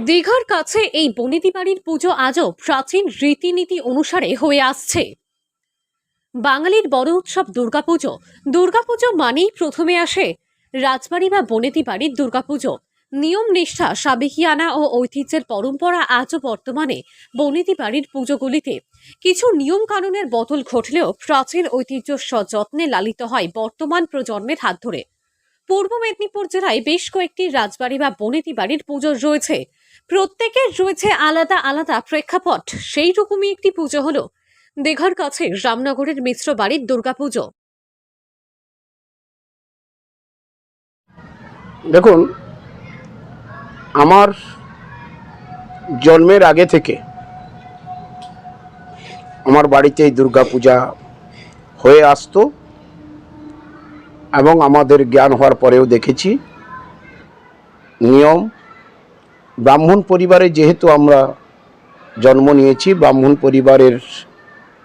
দীঘার কাছে এই বনেদি বাড়ির পুজো আজও প্রাচীন রীতিনীতি অনুসারে হয়ে আসছে। বাঙালির বড় উৎসব দুর্গাপুজো। দুর্গাপুজো মানেই প্রথমে আসে রাজবাড়ি বা বনেদি বাড়ির দুর্গাপুজো। নিয়ম নিষ্ঠা, সাবেকিয়ানা ও ঐতিহ্যের পরম্পরা আজও বর্তমানে বনেদি বাড়ির পুজোগুলিতে কিছু নিয়ম কানুনের বদল ঘটলেও প্রাচীন ঐতিহ্য সযত্নে লালিত হয় বর্তমান প্রজন্মের হাত ধরে। পূর্ব মেদিনীপুর জেলায় বেশ কয়েকটি রাজবাড়ি বা বনেদি বাড়ির পুজো রয়েছে। প্রত্যেকের রয়েছে আলাদা আলাদা প্রেক্ষাপট। সেই রকমই একটি পুজো হলো দীঘার কাছে রামনগরের মিশ্র বাড়ির দুর্গাপুজো। দেখুন, আমার জন্মের আগে থেকে আমার বাড়িতে এই দুর্গাপূজা হয়ে আসতো এবং আমাদের জ্ঞান হওয়ার পরেও দেখেছি নিয়ম। ব্রাহ্মণ পরিবারে যেহেতু আমরা জন্ম নিয়েছি, ব্রাহ্মণ পরিবারের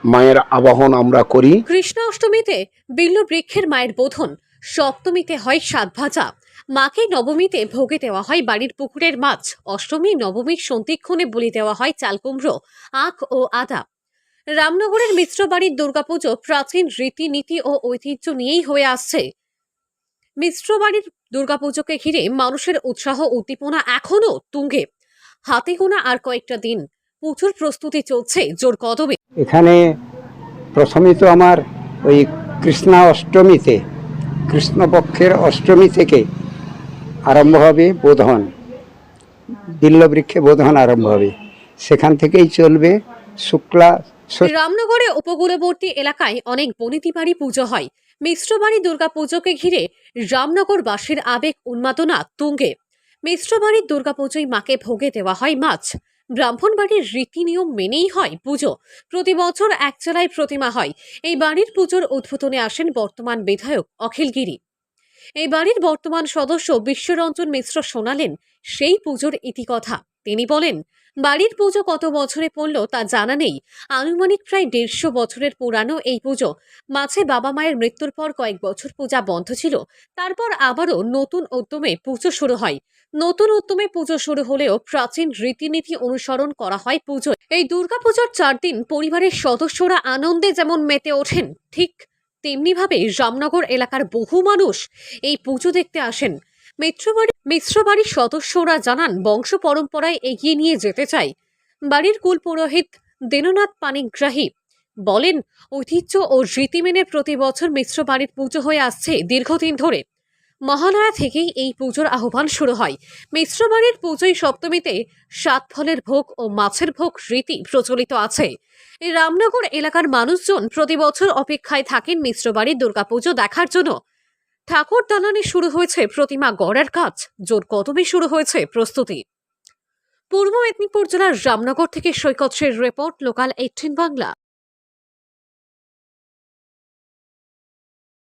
মায়ের আবাহন আমরা করি। কৃষ্ণ অষ্টমীতে বিল্ল বৃক্ষের মায়ের বোধন, সপ্তমীতে হয় সাত ভাজা, মাকে নবমীতে ভোগে দেওয়া হয় বাড়ির পুকুরের মাছ, অষ্টমী নবমীর সন্ধিক্ষণে বলি দেওয়া হয় চাল কুমড়ো, আখ ও আদা। রামনগরের মিশ্র বাড়ির দুর্গাপুজো প্রাচীন রীতিনীতি ও ঐতিহ্য নিয়েই হয়ে আসছে। মিশ্র বাড়ির দুর্গাপুজোকে ঘিরে মানুষের উৎসাহ উদ্দীপনা এখনো তুঙ্গে। হাতে গোনা আর কয়েকটা দিন, পুজোর প্রস্তুতি চলছে জোর কদমে। এখানে প্রথমে তো আমার ওই কৃষ্ণা অষ্টমীতে, কৃষ্ণপক্ষের অষ্টমী থেকে আরম্ভ হবে বোধন, বিল্লবৃক্ষে বোধন আরম্ভ হবে, সেখান থেকেই চলবে শুক্লা। রামনগরে উপকূলবর্তী এলাকায় অনেক বনেদি বাড়ি পুজো হয়। মিশ্র বাড়ি দুর্গাপুজোকে ঘিরে রামনগরবাসীর আবেগ উন্মাদনা তুঙ্গে। মিশ্র বাড়ির দুর্গাপুজোয় মাকে ভোগে দেওয়া হয় মাছ। ব্রাহ্মণ বাড়ির রীতি নিয়ম মেনেই হয় পুজো। প্রতি বছর এক জেলায় প্রতিমা হয়। এই বাড়ির পুজোর উদ্বোধনে আসেন বর্তমান বিধায়ক অখিল গিরি। এই বাড়ির বর্তমান সদস্য বিশ্বরঞ্জন মিশ্র শোনালেন সেই পুজোর ইতিকথা। তিনি বলেন, বাড়ির পুজো কত বছরে পড়ল তা জানা নেই। আনুমানিক প্রায় 150 বছরের পুরানো এই পুজো। মাঝে বাবা মায়ের মৃত্যুর পর কয়েক বছর পূজা বন্ধ ছিল। তারপর আবারও নতুন উদ্যমে পুজো শুরু হয়। নতুন উদ্যমে পুজো শুরু হলেও প্রাচীন রীতিনীতি অনুসরণ করা হয় পুজো। এই দুর্গাপুজোর 4 দিন পরিবারের সদস্যরা আনন্দে যেমন মেতে ওঠেন, ঠিক তেমনিভাবে রামনগর এলাকার বহু মানুষ এই পুজো দেখতে আসেন। মিশ্র বাড়ির সদস্যরা জানান, বংশ পরম্পরায় এগিয়ে নিয়ে যেতে চাই। বাড়ির কুল পুরোহিত দীননাথ পানিগ্রাহী বলেন, ঐতিহ্য ও রীতি মেনে প্রতি বছর মিশ্র বাড়ির পুজো হয়ে আসছে দীর্ঘদিন ধরে। মহালয়া থেকেই এই পুজোর আহ্বান শুরু হয়। মিশ্র বাড়ির পুজোয় সপ্তমীতে 7 ফলের ভোগ ও মাছের ভোগ রীতি প্রচলিত আছে। এই রামনগর এলাকার মানুষজন প্রতি বছর অপেক্ষায় থাকেন মিশ্র বাড়ির দুর্গাপুজো দেখার জন্য। ঠাকুর দালানে শুরু হয়েছে প্রতিমা গড়ার কাজ, জোর কদমে শুরু হয়েছে প্রস্তুতি। পূর্ব মেদিনীপুর জেলার রামনগর থেকে সৈকত শের রিপোর্ট, লোকাল 18 বাংলা।